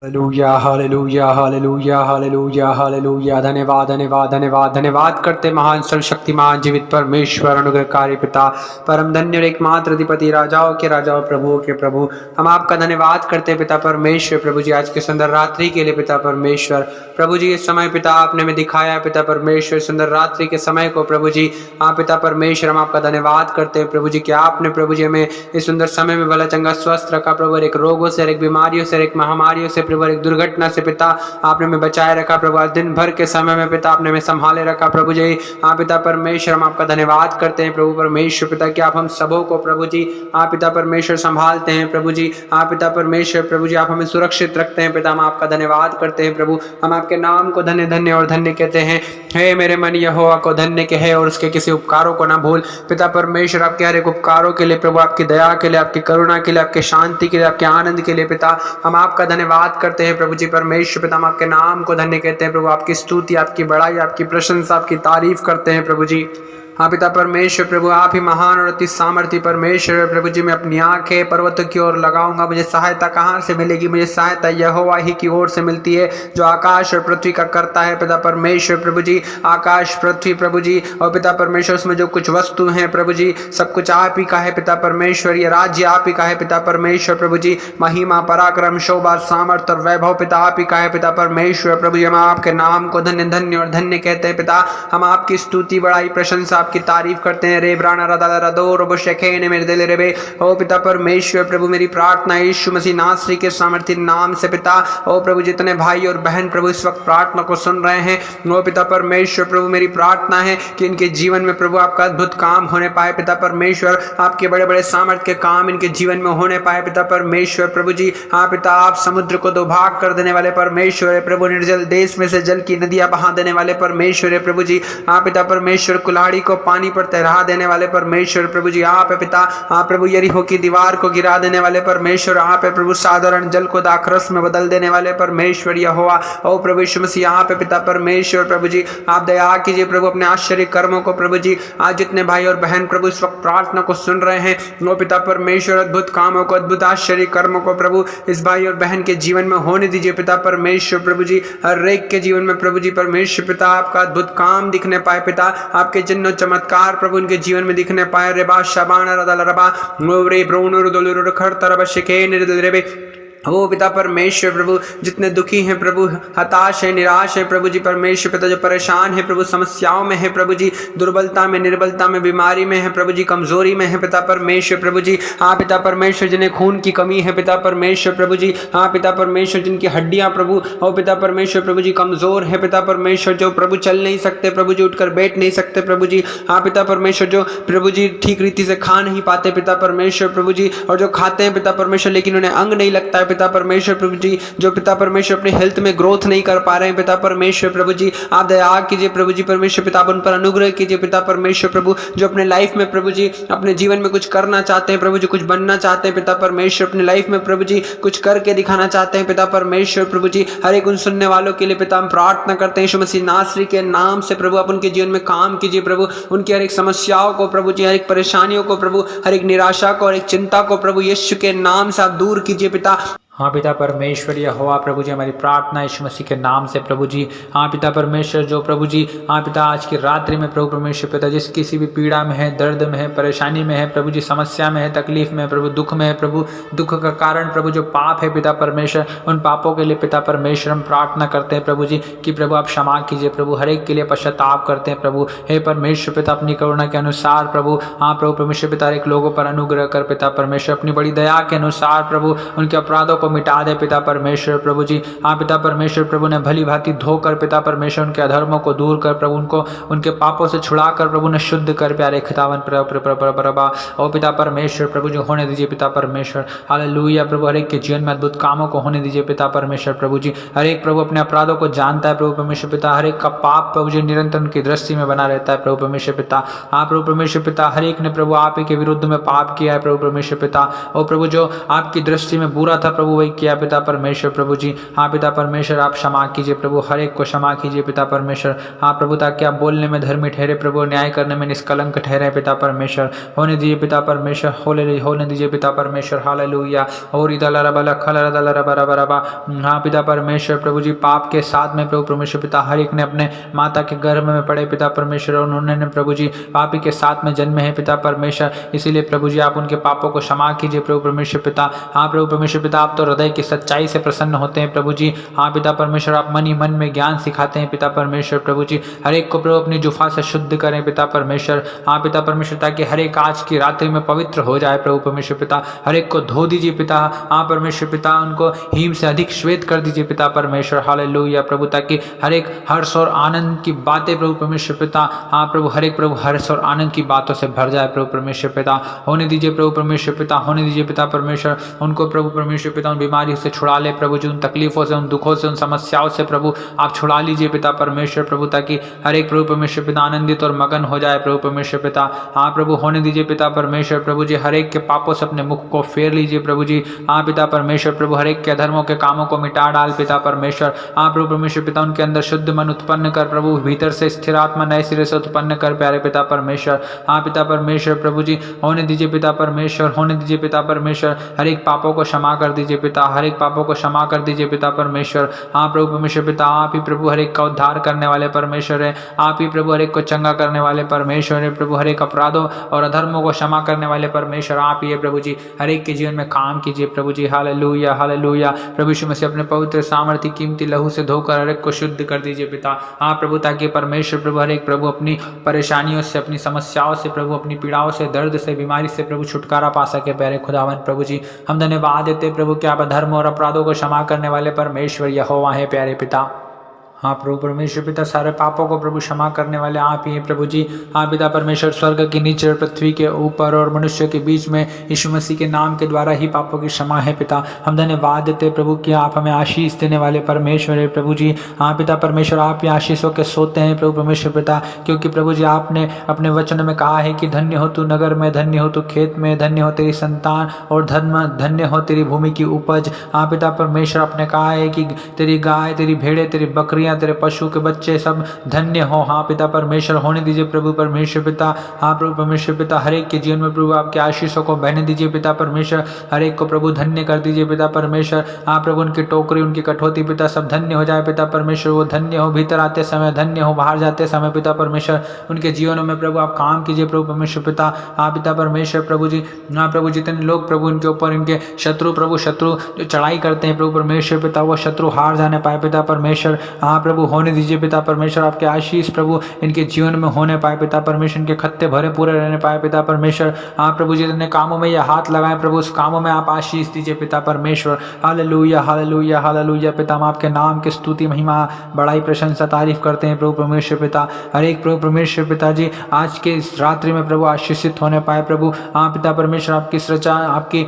Hallelujah hallelujah hallelujah hallelujah hallelujah. धन्यवाद धन्यवाद धन्यवाद धन्यवाद करते महान सर्वशक्तिमान जीवित परमेश्वर अनुग्रहकारी पिता परम धन्य और एकमात्र अधिपति राजाओं के राजाओं प्रभुओं के प्रभु, हम आपका धन्यवाद करते पिता परमेश्वर। प्रभु जी आज के सुंदर रात्रि के लिए पिता परमेश्वर, प्रभु जी इस समय पिता आपने हमें दिखाया पिता परमेश्वर सुंदर रात्रि के समय को प्रभु जी। हाँ पिता परमेश्वर हम आपका धन्यवाद करते हैं प्रभु जी कि आपने प्रभु जी हमें इस सुंदर समय में भला चंगा स्वस्थ रखा प्रभु, एक रोगों से, एक बीमारियों से, एक महामारियों से प्रभु, एक दुर्घटना से पिता आपने हमें बचाए रखा प्रभु। आज दिन भर के समय में पिता आपने हमें संभाले रखा प्रभु जी। हाँ पिता परमेश्वर हम आपका धन्यवाद करते हैं प्रभु परमेश्वर पिता कि आप हम सबों को प्रभु जी हाँ पिता परमेश्वर संभालते हैं प्रभु जी। हाँ पिता परमेश्वर प्रभु जी आप हमें सुरक्षित रखते हैं पिता, हम आपका धन्यवाद करते हैं प्रभु। हम आपके नाम को धन्य धन्य और धन्य कहते हैं। हे मेरे मन यहोवा को धन्य के है और उसके किसी उपकारों को ना भूल पिता परमेश्वर। आपके हर एक उपकारों के लिए प्रभु, आपकी दया के लिए, आपकी करुणा के लिए, आपके शांति के लिए, आपके आनंद के लिए पिता हम आपका धन्यवाद करते हैं प्रभु जी परमेश्वर पिता। हम आपके नाम को धन्य कहते हैं प्रभु, आपकी स्तुति, आपकी बड़ाई, आपकी प्रशंसा, आपकी तारीफ करते हैं प्रभु जी। हाँ पिता परमेश्वर प्रभु आप ही महान और अति सामर्थ्य परमेश्वर प्रभु जी। मैं अपनी आंखें पर्वतों की ओर लगाऊंगा, मुझे सहायता कहाँ से मिलेगी? मुझे सहायता यहोवा ही की ओर से मिलती है जो आकाश और पृथ्वी का करता है पिता परमेश्वर प्रभु जी। आकाश पृथ्वी प्रभु जी और पिता परमेश्वर उसमें जो कुछ वस्तु हैं प्रभु जी सब कुछ आप ही का है पिता परमेश्वर। ये राज्य आप ही का है पिता परमेश्वर प्रभु जी। महिमा पराक्रम शोभा सामर्थ्य और वैभव पिता आप ही का है पिता परमेश्वर प्रभु जी। हम आपके नाम को धन्य धन्य और धन्य कहते हैं पिता। हम आपकी स्तुति बड़ाई प्रशंसा आपकी तारीफ करते हैं। रे ब्राना रदा रदो रब शेखे मेरे दिल रे बे ओ पिता परमेश्वर प्रभु मेरी प्रार्थना यीशु मसीह नासरी के सामर्थ्य नाम से पिता। ओ प्रभु जितने भाई और बहन प्रभु इस वक्त प्रार्थना को सुन रहे हैं ओ पिता परमेश्वर प्रभु मेरी प्रार्थना है कि इनके जीवन में प्रभु आपका अद्भुत काम होने पाए पिता परमेश्वर। आपके बड़े बड़े सामर्थ्य के काम इनके जीवन में होने पाए पिता परमेश्वर प्रभु जी। हाँ पिता आप समुद्र को दो भाग कर देने वाले परमेश्वर है प्रभु, निर्जल देश में से जल की नदियां बहा देने वाले परमेश्वर है प्रभु जी। हाँ पिता परमेश्वर कुल्हाड़ी को पानी पर तैरा देने वाले परमेश्वर प्रभु जी आप है पिता। हाँ प्रभु यरीहो की दीवार को गिरा देने वाले परमेश्वर आप है प्रभु। साधारण जल को दाखरस में बदल देने वाले परमेश्वर यहोवा ओ प्रभु यीशु मसीह आप है पिता परमेश्वर प्रभु जी। आप दया कीजिए प्रभु अपने आश्चर्य कर्मों को प्रभु जी। आज जितने भाई और बहन प्रभु इस वक्त प्रार्थना को सुन रहे हैं ओ पिता परमेश्वर अद्भुत कामों को, अद्भुत आश्चर्य कर्मों को प्रभु इस भाई और बहन के जीवन में होने दीजिए पिता परमेश्वर प्रभु जी। हर एक के जीवन में प्रभु जी परमेश्वर पिता आपका अद्भुत काम दिखने पाए पिता। आपके चिन्ह चमत्कार प्रभु उनके जीवन में दिखने पाए। रेबा शबान रदल रबा रे ब्रोन रुदल खर तरब शिके निर्दल रेबे ओ पिता परमेश्वर प्रभु जितने दुखी हैं प्रभु, हताश है, निराश है प्रभु जी परमेश्वर पिता, जो परेशान है प्रभु, समस्याओं में है प्रभु जी, दुर्बलता में, निर्बलता में, बीमारी में है प्रभु जी, कमजोरी में है पिता परमेश्वर प्रभु जी। हाँ पिता परमेश्वर जिन्हें खून की कमी है पिता परमेश्वर प्रभु जी। हाँ पिता परमेश्वर जिनकी हड्डियां प्रभु ओ पिता परमेश्वर प्रभु जी कमजोर है पिता परमेश्वर, जो प्रभु चल नहीं सकते प्रभु जी, उठकर बैठ नहीं सकते प्रभु जी। हाँ पिता परमेश्वर जो प्रभु जी ठीक रीति से खा नहीं पाते पिता परमेश्वर प्रभु जी, और जो खाते हैं पिता परमेश्वर लेकिन उन्हें अंग नहीं लगता है पिता परमेश्वर प्रभु जी, जो पिता परमेश्वर अपने हेल्थ में ग्रोथ नहीं कर पा रहे हैं पिता परमेश्वर प्रभु जी। आप दया कीजिए प्रभु जी परमेश्वर पिता, उन पर अनुग्रह कीजिए पिता परमेश्वर प्रभु, जो अपने लाइफ में प्रभु जी अपने जीवन में कुछ करना चाहते हैं प्रभु जी, कुछ बनना चाहते हैं पिता परमेश्वर, अपने लाइफ में प्रभु जी कुछ करके दिखाना चाहते हैं पिता परमेश्वर प्रभु जी। हर एक उन सुनने वालों के लिए पिता हम प्रार्थना करते हैं यीशु मसीह नासरी के नाम से प्रभु, आप उनके जीवन में काम कीजिए प्रभु, उनकी हर एक समस्याओं को प्रभु जी, हर एक परेशानियों को प्रभु, हर एक निराशा को, हर एक चिंता को प्रभु यीशु के नाम से आप दूर कीजिए पिता। हाँ पिता परमेश्वर यहोवा प्रभु जी हमारी प्रार्थना यीशु मसीह के नाम से प्रभु जी। हाँ पिता परमेश्वर जो प्रभु जी हाँ पिता आज की रात्रि में प्रभु परमेश्वर पिता जिस किसी भी पीड़ा में है, दर्द में है, परेशानी में है प्रभु जी, समस्या में है, तकलीफ में है प्रभु, दुख में है प्रभु, दुख का कारण प्रभु जो पाप है पिता परमेश्वर, उन पापों के लिए पिता परमेश्वर हम प्रार्थना करते हैं प्रभु जी कि प्रभु आप क्षमा कीजिए प्रभु, हर एक के लिए पश्चाताप करते हैं प्रभु। हे परमेश्वर पिता अपनी करुणा के अनुसार प्रभु हाँ प्रभु परमेश्वर पिता एक लोगों पर अनुग्रह कर पिता परमेश्वर, अपनी बड़ी दया के अनुसार प्रभु उनके अपराधों को मिटा दे पिता परमेश्वर प्रभु जी। हाँ पिता परमेश्वर प्रभु ने भली भांति धोकर पिता परमेश्वर उनके अधर्मों को दूर कर प्रभु, उनको उनके पापों से छुड़ाकर प्रभु ने शुद्ध कर प्यारे खितावन प्रभा ओ पिता परमेश्वर प्रभु जो होने दीजिए पिता परमेश्वर। हालेलुया प्रभु हर एक के जीवन में अद्भुत कामों को होने दीजिए पिता परमेश्वर प्रभु जी। हर एक प्रभु अपने अपराधों को जानता है प्रभु परमेश्वर पिता, हर एक का पाप प्रभु जी निरंतर उनकी दृष्टि में बना रहता है प्रभु परमेश्वर पिता। हाँ प्रभु परमेश्वर पिता हर एक ने प्रभु आप ही के विरुद्ध में पाप किया है प्रभु परमेश्वर पिता। ओ प्रभु जो आपकी दृष्टि में बुरा था प्रभु वही किया पिता परमेश्वर प्रभु जी। हाँ पिता परमेश्वर आप क्षमा कीजिए प्रभु, हर एक को क्षमा कीजिए पिता परमेश्वर। हाँ प्रभु, ताकि आप बोलने में धर्मी ठहरे प्रभु, न्याय करने में निष्कलंक ठहरे पिता परमेश्वर। होने दीजिए पिता परमेश्वर, होने दीजिए पिता परमेश्वर। हालेलुया। और हाँ पिता परमेश्वर प्रभु जी, पाप के साथ में प्रभु परमेश्वर पिता हर एक ने अपने माता के गर्भ में पड़े पिता परमेश्वर, उन्होंने प्रभु जी पापी के साथ में जन्मे हैं पिता परमेश्वर। इसीलिए प्रभु जी आप उनके पापों को क्षमा कीजिए प्रभु परमेश्वर पिता। हाँ प्रभु परमेश्वर पिता, आप तो हृदय की सच्चाई से प्रसन्न होते हैं प्रभु जी। हाँ पिता परमेश्वर, आप मन ही मन में ज्ञान सिखाते हैं पिता परमेश्वर प्रभु जी। हर एक को प्रभु अपनी जुफा से शुद्ध करें पिता परमेश्वर। हाँ पिता परमेश्वर, ताकि हर एक आज की रात्रि में पवित्र हो जाए प्रभु परमेश्वर पिता। हर एक को धो दीजिए पिता। हाँ परमेश्वर पिता, उनको हिम से अधिक श्वेत कर दीजिए पिता परमेश्वर। हालेलुया प्रभु, ताकि हर एक हर्ष और आनंद की बातें प्रभु परमेश्वर पिता, हाँ प्रभु, हर एक प्रभु हर्ष और आनंद की बातों से भर जाए प्रभु परमेश्वर पिता। होने दीजिए प्रभु परमेश्वर पिता, होने दीजिए पिता परमेश्वर। उनको प्रभु परमेश्वर पिता उन बीमारियों से छुड़ा ले प्रभु जी, उन तकलीफों से, उन दुखों से, उन समस्याओं से प्रभु आप छुड़ा लीजिए पिता परमेश्वर प्रभु, ताकि हर एक प्रभु परमेश्वर पिता आनंदित और मगन हो जाए प्रभु परमेश्वर पिता। हाँ प्रभु, होने दीजिए पिता परमेश्वर प्रभु जी, हर एक के पापों से अपने मुख को फेर लीजिए प्रभु जी। हाँ पिता परमेश्वर प्रभु, हर एक के अधर्मों के कामों को मिटा डाल पिता परमेश्वर। हाँ प्रभु परमेश्वर पिता, उनके अंदर शुद्ध मन उत्पन्न कर प्रभु, भीतर से स्थिर आत्मा नए सिरे से उत्पन्न कर प्यारे पिता परमेश्वर। हाँ पिता परमेश्वर प्रभु जी, होने दीजिए पिता परमेश्वर, होने दीजिए पिता परमेश्वर। हर एक पापों को क्षमा कर दीजिए पिता, हर एक पापों को क्षमा कर दीजिए पिता परमेश्वर। हाँ प्रभु परमेश्वर पिता, आप ही प्रभु हर एक का उद्धार करने वाले परमेश्वर है। आप ही प्रभु हर एक को चंगा करने वाले परमेश्वर है प्रभु, हर एक अपराधों और अधर्मों को क्षमा करने वाले परमेश्वर आप ही है प्रभु जी। हर एक के जीवन में काम कीजिए प्रभु जी। हालेलुया हालेलुया प्रभु यीशु मसीह, अपने पवित्र सामर्थ्य कीमती लहू से धोकर हर एक को शुद्ध कर दीजिए पिता। हाँ प्रभु, ताकि परमेश्वर प्रभु हर एक प्रभु अपनी परेशानियों से, अपनी समस्याओं से प्रभु, अपनी पीड़ाओं से, दर्द से, बीमारी से प्रभु छुटकारा पा सके प्यारे खुदावन प्रभु जी। हम धन्यवाद देते प्रभु कि आप अधर्म और अपराधों को क्षमा करने वाले परमेश्वर यहोवा है प्यारे पिता। हाँ प्रभु परमेश्वर पिता, सारे पापों को प्रभु क्षमा करने वाले आप ही हैं प्रभु जी। हाँ पिता परमेश्वर, स्वर्ग के नीचे और पृथ्वी के ऊपर और मनुष्य के बीच में यीशु मसीह के नाम के द्वारा ही पापों की क्षमा है पिता। हम धन्यवाद देते प्रभु कि आप हमें आशीष देने वाले परमेश्वर है प्रभु जी। हाँ पिता परमेश्वर, आप ही आशीषों के सोते हैं प्रभु परमेश्वर पिता, क्योंकि प्रभु जी आपने अपने वचन में कहा है कि धन्य हो तू नगर में, धन्य हो तू खेत में, धन्य हो तेरी संतान और धन्य हो तेरी भूमि की उपज। हाँ पिता परमेश्वर, आपने कहा है कि तेरी गाय, तेरी भेड़े, तेरी बकरियां, तेरे पशु के बच्चे सब धन्य हो। हाँ पिता परमेश्वर, होने दीजिए प्रभु परमेश्वर पिता। हाँ प्रभु परमेश्वर पिता, हर एक के जीवन में प्रभु आपके आशीषों को बहने दीजिए पिता परमेश्वर। हर एक को प्रभु धन्य कर दीजिए पिता परमेश्वर। हाँ प्रभु, उनकी टोकरी, उनकी कठौती पिता सब धन्य हो जाए पिता परमेश्वर। वो धन्य हो भीतर आते समय, धन्य हो बाहर जाते समय पिता परमेश्वर। उनके जीवनों में प्रभु आप काम कीजिए प्रभु परमेश्वर पिता। हाँ पिता परमेश्वर प्रभु जी। हाँ प्रभु, जितने लोग प्रभु इनके ऊपर, इनके शत्रु प्रभु, शत्रु जो चढ़ाई करते हैं प्रभु परमेश्वर पिता, वो शत्रु हार जाने पाए पिता परमेश्वर। हाँ प्रभु, होने दीजिए पिता परमेश्वर, आपके आशीष प्रभु इनके जीवन में होने पाए पिता परमेश्वर, इनके खत्ते भरे पूरे रहने पाए पिता परमेश्वर। हाँ प्रभु, जितने कामों में ये हाथ लगाए प्रभु, उस कामों में आप आशीष दीजिए पिता परमेश्वर। हालेलुया हालेलुया हालेलुया पिता, हम आपके नाम की स्तुति, महिमा, बड़ाई, प्रशंसा, तारीफ करते हैं प्रभु परमेश्वर पिता। हर एक प्रभु परमेश्वर पिता जी आज के इस रात्रि में प्रभु आशीषित होने पाए प्रभु। हाँ पिता परमेश्वर, आपकी सच्चा, आपकी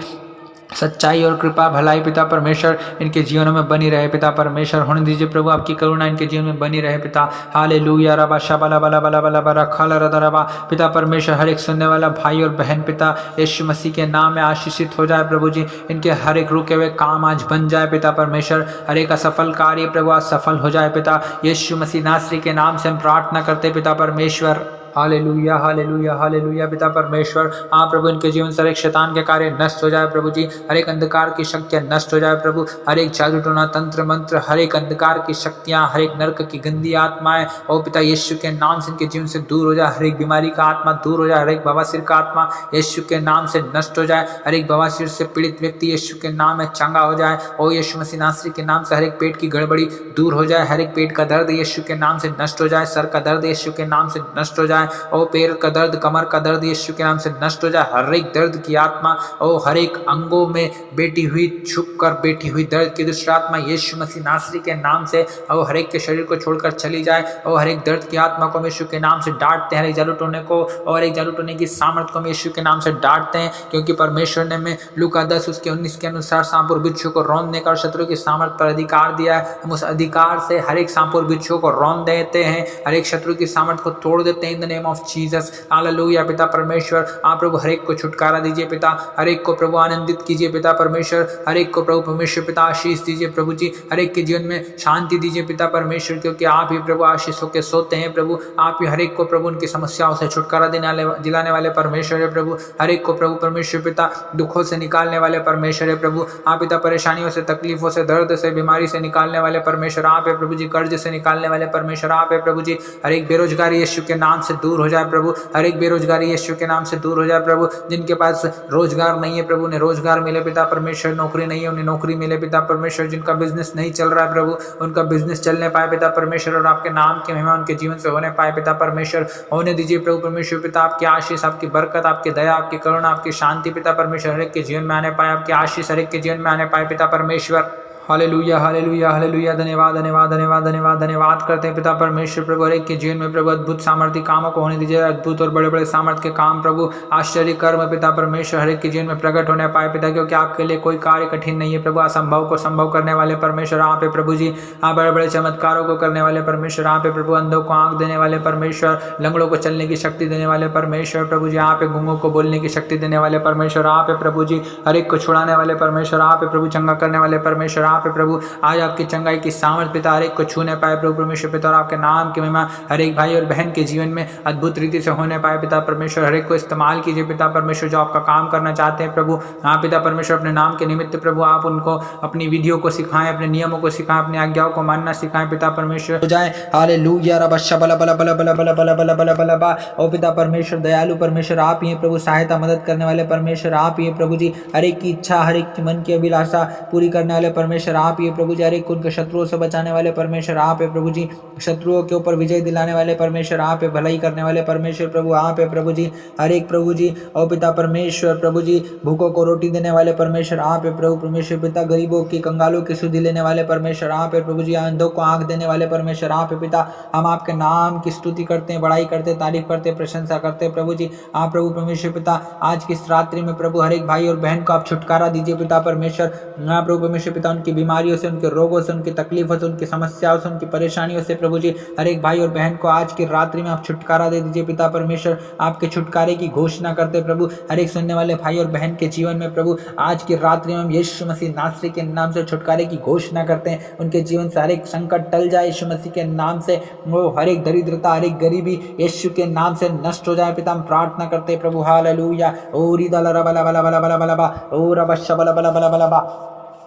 सच्चाई और कृपा, भलाई पिता परमेश्वर इनके जीवनों में बनी रहे पिता परमेश्वर। होने दीजिए प्रभु आपकी करुणा इनके जीवन में बनी रहे पिता। हालेलुया रबा शबला बला बला बला बला खल रबा पिता परमेश्वर, हर एक सुनने वाला भाई और बहन पिता यीशु मसीह के नाम में आशीषित हो जाए प्रभु जी। इनके हर एक रुके हुए काम आज बन जाए पिता परमेश्वर। हर एक असफल कार्य प्रभु आज सफल हो जाए पिता। यीशु मसीह नासरी के नाम से हम प्रार्थना करते पिता परमेश्वर। हालेलुया हालेलुया हालेलुया पिता परमेश्वर। हाँ प्रभु, इनके जीवन से हर एक शैतान के कार्य नष्ट हो जाए प्रभु जी। हर एक अंधकार की शक्तियाँ नष्ट हो जाए प्रभु। हर एक जादू टोना, तंत्र मंत्र, हर एक अंधकार की शक्तियाँ, हर एक नरक की गंदी आत्माएं ओ पिता यीशु के नाम से इनके जीवन से दूर हो जाए। हर एक बीमारी का आत्मा दूर हो जाए। हर एक बवासीर का आत्मा यीशु के नाम से नष्ट हो जाए। हर एक बवासीर से पीड़ित व्यक्ति यीशु के नाम में चंगा हो जाए। ओ यीशु मसीह नासरी के नाम से हर एक पेट की गड़बड़ी दूर हो जाए। हर एक पेट का दर्द यीशु के नाम से नष्ट हो जाए। सर का दर्द यीशु के नाम से नष्ट हो जाए। ओ पैर का दर्द, कमर का दर्द यीशु के नाम से नष्ट हो जाए। हर एक दर्द की आत्मा, ओ हर एक अंगों में बैठी हुई, छुप कर बैठी हुई दर्द की दुष्ट आत्मा यीशु मसीह नासरी के नाम से और हर एक के शरीर को छोड़कर चली जाए। और हर एक दर्द की आत्मा को हम यीशु के नाम से डांटते हैं। हर एक जादू टोने को और एक जादू टोने की सामर्थ को हम यीशु के नाम से डांटते हैं, क्योंकि परमेश्वर ने हमें लूका 10 उसके 19 के अनुसार सांप और बिच्छू को रौंदने का और शत्रु की सामर्थ पर अधिकार दिया है। हम उस अधिकार से हर एक सांप और बिच्छू को रौंद देते हैं। हर एक शत्रु की सामर्थ को तोड़ देते हैं in the the name of Jesus. Hallelujah पिता परमेश्वर, आप प्रभु हर एक को छुटकारा दीजिए पिता, हर एक को प्रभु आनंदित कीजिए पिता परमेश्वर, हर एक को प्रभु परमेश्वर पिता आशीष दीजिए प्रभु जी, हर एक के जीवन में शांति दीजिए पिता परमेश्वर, क्योंकि आप ही प्रभु आशीषों के सोते हैं प्रभु। आप ही हर एक को प्रभु उनकी समस्याओं से छुटकारा दिलाने वाले परमेश्वर है प्रभु, हर एक को प्रभु परमेश्वर पिता दुखों से निकालने वाले परमेश्वर है प्रभु। आप पिता परेशानियों से, तकलीफों से, दर्द से, बीमारी से निकालने वाले परमेश्वर आप है प्रभु जी, कर्ज से निकालने वाले परमेश्वर आप है प्रभु जी। हर एक बेरोजगारी यीशु के नाम से दूर हो जाए प्रभु, हर एक बेरोजगारी यीशु के नाम से दूर हो जाए प्रभु। जिनके पास रोजगार नहीं है प्रभु, उन्हें रोजगार मिले पिता परमेश्वर, नौकरी नहीं है उन्हें नौकरी मिले पिता परमेश्वर, जिनका बिजनेस नहीं चल रहा है प्रभु उनका बिजनेस चलने पाए पिता परमेश्वर, और आपके नाम की महिमा उनके जीवन से होने पाए पिता परमेश्वर। होने दीजिए प्रभु परमेश्वर पिता, आपकी आशीष, आपकी बरकत, आपकी दया, आपकी करुणा, आपकी शांति पिता परमेश्वर हर एक के जीवन में आने पाए, आपकी आशीष हर एक के जीवन में आने पाए पिता परमेश्वर। हालेलुया हालेलुया हालेलुया, धन्यवाद धन्यवाद धन्यवाद धन्यवाद धन्यवाद करते हैं पिता परमेश्वर प्रभु, हर एक के जीवन में प्रभु अद्भुत सामर्थ्य कामों को होने दीजिए, अद्भुत और बड़े बड़े सामर्थ्य के काम प्रभु, आश्चर्य कर्म पिता परमेश्वर हर एक के जीवन में प्रकट होने पाए पिता, क्योंकि आपके लिए कोई कार्य कठिन नहीं है प्रभु। असंभव को संभव करने वाले परमेश्वर आप है प्रभु जी, आप बड़े बड़े चमत्कारों को करने वाले परमेश्वर आप है प्रभु, अंधों को आंख देने वाले परमेश्वर, लंगड़ों को चलने की शक्ति देने वाले परमेश्वर प्रभु जी आप है, गूंगों को बोलने की शक्ति देने वाले परमेश्वर आप है प्रभु जी, हर एक को छुड़ाने वाले परमेश्वर आप है प्रभु, चंगा करने वाले परमेश्वर आप है प्रभु। आज आपकी चंगाई की सामर्थ पिता हर एक को छूने पाए प्रभु परमेश्वर पिता, और आपके नाम की महिमा हर एक भाई और बहन के जीवन में अद्भुत रीति से होने पाए पिता परमेश्वर। हर एक को इस्तेमाल कीजिए पिता परमेश्वर, जो आपका काम करना चाहते हैं प्रभु। हाँ पिता परमेश्वर, अपने नाम के निमित्त प्रभु आप उनको अपनी विधियों को सिखाएं, अपने नियमों को सिखाएं, अपनी आज्ञाओं को मानना सिखाएं पिता परमेश्वर। हो जाए हालेलुया रबशा बला बला बला बला बला बला बला बला बला बा। ओ पिता परमेश्वर दयालु परमेश्वर आप ही हैं प्रभु, सहायता मदद करने वाले परमेश्वर आप ही हैं प्रभु जी, हर एक की इच्छा, हर एक की मन की अभिलाषा पूरी करने वाले परमेश्वर आप ही हैं प्रभु जी, हर एक को उनके शत्रुओं से बचाने वाले परमेश्वर आप है प्रभु जी, शत्रुओं के ऊपर विजय दिलाने वाले परमेश्वर आप है, भलाई करने वाले परमेश्वर प्रभु आप है प्रभु जी, हर एक प्रभु जी। ओ पिता परमेश्वर प्रभु जी, भूखों को रोटी देने वाले परमेश्वर आप है प्रभु परमेश्वर पिता, गरीबों की, कंगालों की सुधि लेने वाले परमेश्वर आप है प्रभु जी, अंधों को आंख देने वाले परमेश्वर आप है पिता। हम आपके नाम की स्तुति करते हैं, बड़ाई करते हैं, तारीफ करते हैं, प्रशंसा करते हैं प्रभु जी। आप प्रभु परमेश्वर पिता, आज की इस रात्रि में प्रभु हर एक भाई और बहन को आप छुटकारा दीजिए पिता परमेश्वर। आप प्रभु परमेश्वर पिता, उनकी बीमारियों से, उनके रोगों से, उनकी तकलीफों से, उनकी समस्याओं से, उनकी परेशानियों से प्रभु जी, हर एक भाई और बहन को आज की रात्रि में आप छुटकारा दे दीजिए पिता परमेश्वर। आपके छुटकारे की घोषणा करते प्रभु, हर एक सुनने वाले भाई और बहन के जीवन में प्रभु आज की रात्रि में हम यीशु मसीह नासरी के नाम से छुटकारे की घोषणा करते हैं। उनके जीवन से हर एक संकट टल जाए यीशु मसीह के नाम से, वो हर एक दरिद्रता, हर एक गरीबी यीशु के नाम से नष्ट हो जाए पिता, हम प्रार्थना करते हैं प्रभु। हालेलुया। ओ रिदा ला बला बला बला बला बला बा, ओ रबश बला बला बला बला बा।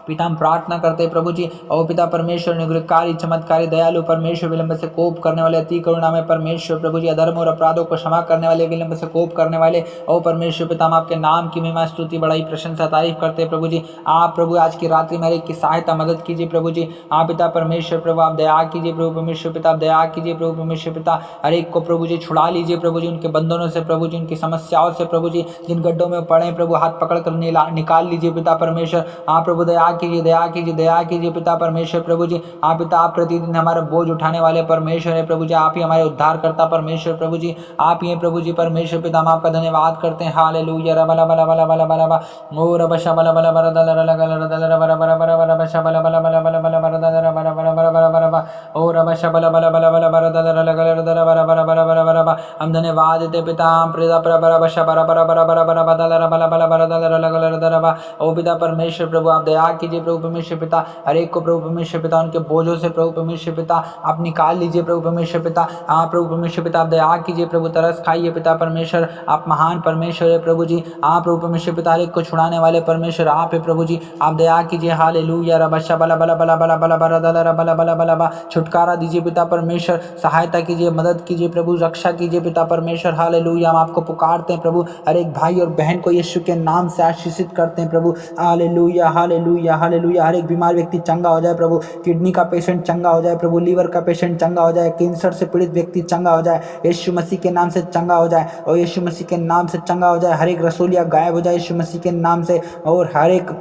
पिता हम प्रार्थना करते हैं प्रभु जी, ओ पिता परमेश्वर अनुग्रहकारी, चमत्कारी, दयालु परमेश्वर, विलंब से कोप करने वाले, अति करुणा में परमेश्वर प्रभु जी, अधर्म और अपराधों को क्षमा करने वाले, विलंब से कोप करने वाले, ओ परमेश्वर पिता, हम आपके नाम की महिमा, स्तुति, बड़ाई, प्रशंसा, तारीफ करते हैं प्रभु जी। आप प्रभु आज की रात्रि में हर एक की सहायता मदद कीजिए प्रभु जी। आप पिता परमेश्वर प्रभु आप दया कीजिए प्रभु परमेश्वर पिता, आप दया कीजिए प्रभु परमेश्वर पिता, हर एक को प्रभु जी छुड़ा लीजिए प्रभु जी, उनके बंधनों से प्रभु जी, उनकी समस्याओं से प्रभु जी, जिन गड्ढों में पड़े प्रभु हाथ पकड़ कर निकाल लीजिए पिता परमेश्वर। आप प्रभु दया कीजिए, दया कीजिए, दया कीजिए पिता परमेश्वर प्रभु जी। आप पिता, आप प्रतिदिन हमारा बोझ उठाने वाले परमेश्वर है प्रभु जी, आप ही हमारे उद्धार करता परमेश्वर प्रभु जी, आप ही हैं प्रभु जी परमेश्वर पिता, हम आपका धन्यवाद करते हैं। हालेलुया। रबला बला बला बला बला बला, ओ रबशा बला बला बला दला रला गला दला बला बला बला बला बशा बला बला बला बला बला बला दला बला बला बला बला बला बला, ओ रबशा बला बला बला बला बला दला रला गला दला बला बला बला बला बला बला। हम धन्यवाद देते पिता, हम प्रेदा बरा बशा बरा बरा बरा बरा बरा बदला बला बला बला दला रला गला दला बा। ओ पिता परमेश्वर प्रभु आप दया कीजिए प्रभु परमेश्वर पिता, हर एक को प्रभु परमेश्वर पिता उनके बोझों से प्रभु परमेश्वर पिता आप निकाल लीजिए प्रभु परमेश्वर पिता। आप प्रभु परमेश्वर पिता आप दया कीजिए प्रभु, तरस खाइए पिता परमेश्वर, आप महान परमेश्वर है प्रभु जी। आप प्रभु परमेश्वर पिता हर एक को छुड़ाने वाले परमेश्वर आप है प्रभु जी, आप दया कीजिए। हालेलुया। रबशा बला बला बला बला बला बला बला बला बला बला बा, छुटकारा दीजिए पिता परमेश्वर, सहायता कीजिए, मदद कीजिए प्रभु, रक्षा कीजिए पिता परमेश्वर। हालेलुया। हम आपको पुकारते हैं प्रभु, हर एक भाई और बहन को यीशु के नाम से आशीषित करते हैं प्रभु। Hallelujah hallelujah hallelujah. हर एक बीमार व्यक्ति चंगा हो जाए प्रभु, किडनी का पेशेंट चंगा हो जाए प्रभु, लीवर का पेशेंट चंगा हो जाए, कैंसर से पीड़ित व्यक्ति चंगा हो जाए यीशु मसीह के नाम से चंगा हो जाए, और यीशु मसीह के नाम से चंगा हो जाए। हर एक रसोलिया गायब हो जाए यीशु मसीह के नाम से, और हर एक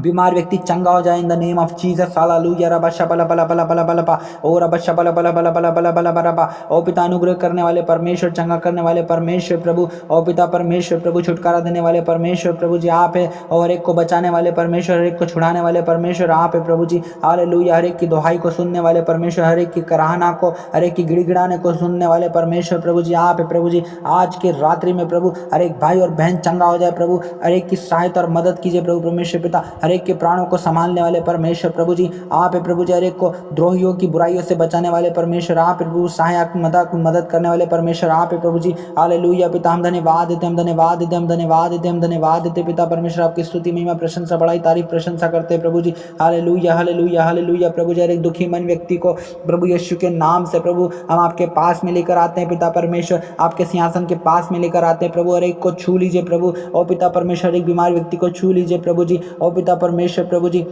बीमार व्यक्ति चंगा हो जाए in the name of Jesus hallelujah रबा शबला बला बला बला बला बला ओ रबा शबला बला बला बला बला बला बला बला ओ पिता अनुग्रह करने वाले परमेश्वर, चंगा करने वाले परमेश्वर प्रभु, ओ पिता परमेश्वर प्रभु, छुटकारा देने वाले परमेश्वर प्रभु जी आप है, और हर एक को बचाने वाले परमेश्वर, हर एक को छुड़ाने वाले परमेश्वर आप है प्रभु जी हालेलुया। हर एक की दुहाई को सुनने वाले परमेश्वर, हर एक की कराहना को, हर एक की गिड़गिड़ाने को सुनने वाले परमेश्वर प्रभु जी आप है प्रभु जी। आज के रात्रि में प्रभु हर एक भाई और बहन चंगा हो जाए प्रभु, हर एक की सहायता और मदद कीजिए प्रभु परमेश्वर पिता, हर एक के प्राणों को संभालने वाले परमेश्वर प्रभु जी आप है प्रभु जी। हर एक को द्रोहियों की बुराइयों से बचाने वाले परमेश्वर आप है प्रभु, सहायक मदद करने वाले परमेश्वर आप है प्रभु जी हालेलुया। पिता हम धन्यवाद देते, हम धन्यवाद देते, हम धन्यवाद देते, हम धन्यवाद देते पिता परमेश्वर, आपकी स्तुति महिमा प्रशंसा बड़ाई तारीफ प्रशंसा करते हैं प्रभु जी हालेलुया हालेलुया हालेलुया। प्रभु जी हर एक दुखी मन व्यक्ति को प्रभु यीशु के नाम से प्रभु हम आपके पास में लेकर आते हैं पिता परमेश्वर, आपके सिंहासन के पास में लेकर आते हैं प्रभु। हर एक को छू लीजिए प्रभु, ओ पिता परमेश्वर, एक बीमार व्यक्ति को छू लीजिए प्रभु जी, ओ पिता परमेश्वर प्रभु जी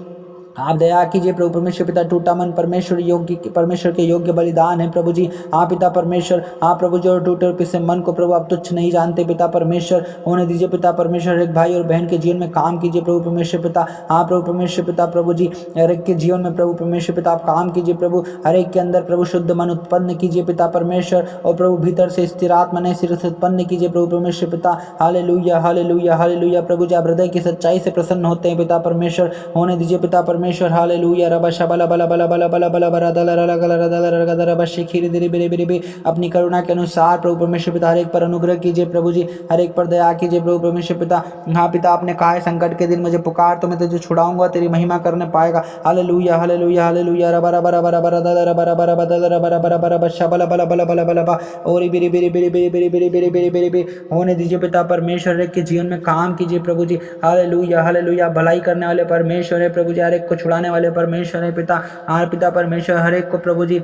आप दया कीजिए प्रभु परमेश्वर पिता। टूटा मन परमेश्वर योग्य, परमेश्वर के योग्य बलिदान है प्रभु जी आप पिता परमेश्वर, आप प्रभु जो टूटे पिसे मन को प्रभु आप तुच्छ नहीं जानते पिता परमेश्वर, होने दीजिए पिता परमेश्वर। एक भाई और बहन के जीवन में काम कीजिए प्रभु परमेश्वर पिता, आप प्रभु परमेश्वर पिता प्रभु जी हर एक के जीवन में प्रभु परमेश्वर पिता आप काम कीजिए प्रभु, हर एक के अंदर प्रभु शुद्ध मन उत्पन्न कीजिए पिता परमेश्वर, और प्रभु भीतर से स्थिर आत्मा नए सिर से उत्पन्न कीजिए प्रभु परमेश्वर पिता हालेलुया हालेलुया हालेलुया। प्रभु जी आप हृदय की सच्चाई से प्रसन्न होते हैं पिता परमेश्वर, होने दीजिए पिता परमेश्वर हालेलुया रबा शबला बला बला बला बला बला बला दला रला गला रला रला रबा शिखिर दिरी बिरी बिरी बी। अपनी करुणा के अनुसार प्रभु परमेश्वर पिता हर एक पर अनुग्रह कीजिए प्रभु जी, हर एक पर दया कीजिए प्रभु परमेश्वर पिता। हाँ पिता आपने कहा है संकट के दिन मुझे पुकार तो मैं तुझे छुड़ाऊंगा, तेरी महिमा करने पाएगा हालेलुया हालेलुया हालेलुया रबा रबा रबा रबा दला रबा रबा रबा दला रबा रबा रबा रबा शबला बला बला बला बला बा और बिरी बिरी बिरी बिरी बिरी बिरी बिरी बिरी बिरी बिरी। होने दीजिए पिता परमेश्वर, एक के जीवन में काम कीजिए प्रभु जी हालेलुया हालेलुया। भलाई करने वाले परमेश्वर है प्रभु जी, हर एक को छुड़ाने वाले परमेश्वर है पिता, हर पिता परमेश्वर हर एक को प्रभु जी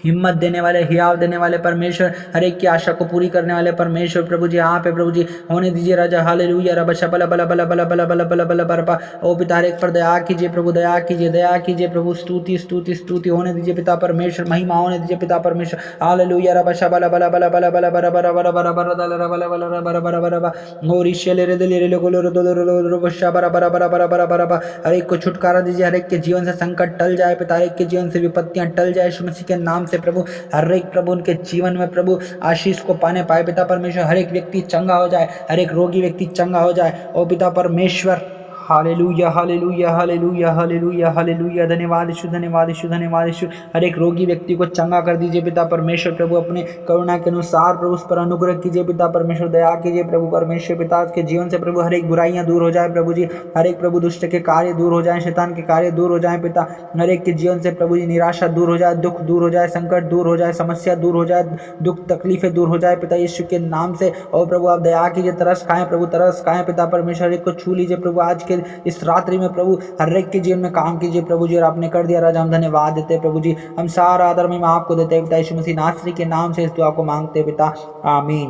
हिम्मत देने वाले, हियाव देने वाले परमेश्वर, हर एक की आशा को पूरी करने वाले परमेश्वर प्रभु जी आप है प्रभु जी। होने दीजिए राजा हालेलुया रबा शबला बला बला बला बला बला बला बला बला ओ पिता हर एक पर दया कीजिए प्रभु, दया कीजिए प्रभु। स्तुति स्तुति स्तुति होने दीजिए पिता परमेश्वर, महिमा होने दीजिए पिता परमेश्वर हालेलुया रबा शबला बला बला बला बला बला बला बला बला बला बला बला बला बला बला बला और ईशले रे दिले रे लोगो रो शबरा बरा बरा बरा बरा बरा बरा। हर एक को छुटकारा दीजिए, हर एक के जीवन से संकट टल जाए पिता, हर एक के जीवन से विपत्तियां टल जाए यीशु मसीह के नाम से प्रभु। हर एक प्रभु उनके जीवन में प्रभु आशीष को पाने पाए पिता परमेश्वर, हर एक व्यक्ति चंगा हो जाए, हर एक रोगी व्यक्ति चंगा हो जाए ओ पिता परमेश्वर hallelujah hallelujah hallelujah hallelujah hallelujah. धन्यवाद यीशु धन्यवाद यीशु धन्यवाद यीशु। हर एक रोगी व्यक्ति को चंगा कर दीजिए पिता परमेश्वर प्रभु, अपने करुणा के अनुसार प्रभु उस पर अनुग्रह कीजिए पिता परमेश्वर, दया कीजिए प्रभु परमेश्वर पिता। उसके जीवन से प्रभु हर एक बुराइयां दूर हो जाए प्रभु जी, हर एक प्रभु दुष्ट के कार्य दूर हो जाए, शैतान के कार्य दूर हो जाए पिता। हर एक के जीवन से प्रभु जी निराशा दूर हो जाए, दुख दूर हो जाए, संकट दूर हो जाए, समस्या दूर हो जाए, दुख तकलीफें दूर हो जाए पिता यीशु के नाम से। और प्रभु आप दया कीजिए, तरस खाएं प्रभु, तरस खाएं पिता परमेश्वर, हर एक को छू लीजिए प्रभु आज के इस रात्रि में प्रभु, हर एक के जीवन में काम कीजिए प्रभु जी। और आपने कर दिया राजा, हम धन्यवाद देते हैं प्रभु जी, हम सारा आदर में आपको देते हैं पिता यीशु मसीह नासरी के नाम से इस दुआ को मांगते हैं पिता, आमीन।